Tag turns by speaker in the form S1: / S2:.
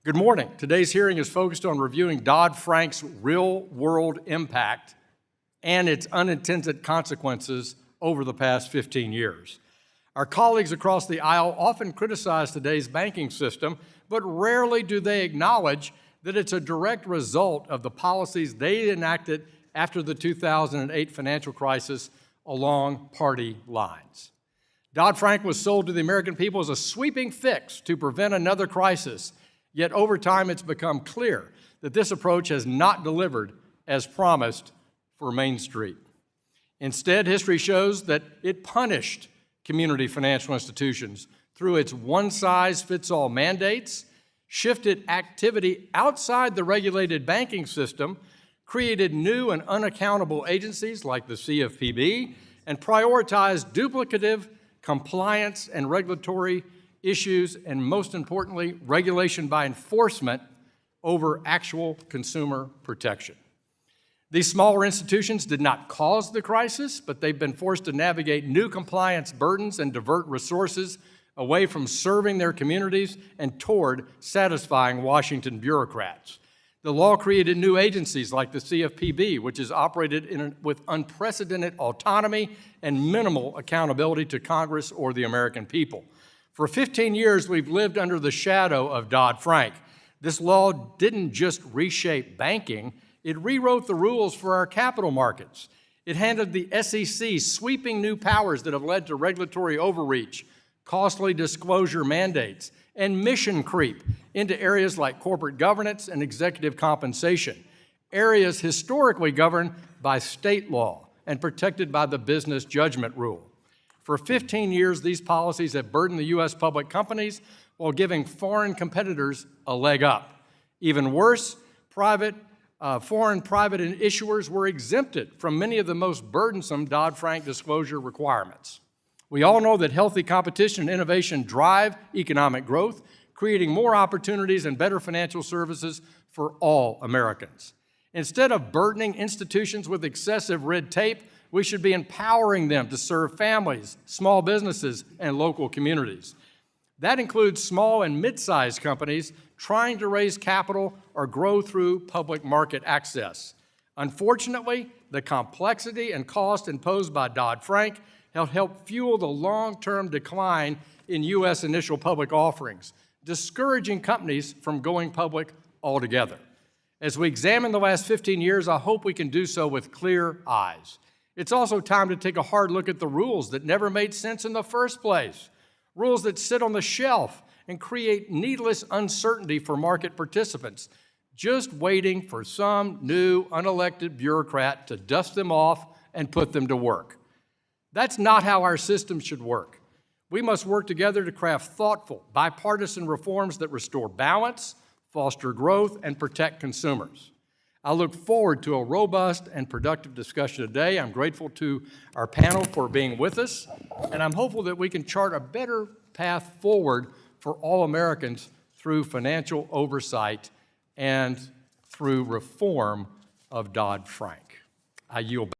S1: Good morning. Today's hearing is focused on reviewing Dodd-Frank's real-world impact and its unintended consequences over the past 15 years. Our colleagues across the aisle often criticize today's banking system, but rarely do they acknowledge that it's a direct result of the policies they enacted after the 2008 financial crisis along party lines. Dodd-Frank was sold to the American people as a sweeping fix to prevent another crisis. Yet over time, it's become clear that this approach has not delivered as promised for Main Street. Instead, history shows that it punished community financial institutions through its one-size-fits-all mandates, shifted activity outside the regulated banking system, created new and unaccountable agencies like the CFPB, and prioritized duplicative compliance and regulatory issues, and most importantly, regulation by enforcement over actual consumer protection. These smaller institutions did not cause the crisis, but they've been forced to navigate new compliance burdens and divert resources away from serving their communities and toward satisfying Washington bureaucrats. The law created new agencies like the CFPB, which has operated with unprecedented autonomy and minimal accountability to Congress or the American people. For 15 years, we've lived under the shadow of Dodd-Frank. This law didn't just reshape banking, it rewrote the rules for our capital markets. It handed the SEC sweeping new powers that have led to regulatory overreach, costly disclosure mandates, and mission creep into areas like corporate governance and executive compensation, areas historically governed by state law and protected by the business judgment rule. For 15 years, these policies have burdened the U.S. public companies while giving foreign competitors a leg up. Even worse, foreign private issuers were exempted from many of the most burdensome Dodd-Frank disclosure requirements. We all know that healthy competition and innovation drive economic growth, creating more opportunities and better financial services for all Americans. Instead of burdening institutions with excessive red tape, we should be empowering them to serve families, small businesses, and local communities. That includes small and mid-sized companies trying to raise capital or grow through public market access. Unfortunately, the complexity and cost imposed by Dodd-Frank have helped fuel the long-term decline in U.S. initial public offerings, discouraging companies from going public altogether. As we examine the last 15 years, I hope we can do so with clear eyes. It's also time to take a hard look at the rules that never made sense in the first place, rules that sit on the shelf and create needless uncertainty for market participants, just waiting for some new unelected bureaucrat to dust them off and put them to work. That's not how our system should work. We must work together to craft thoughtful, bipartisan reforms that restore balance, foster growth, and protect consumers. I look forward to a robust and productive discussion today. I'm grateful to our panel for being with us, and I'm hopeful that we can chart a better path forward for all Americans through financial oversight and through reform of Dodd-Frank. I yield back.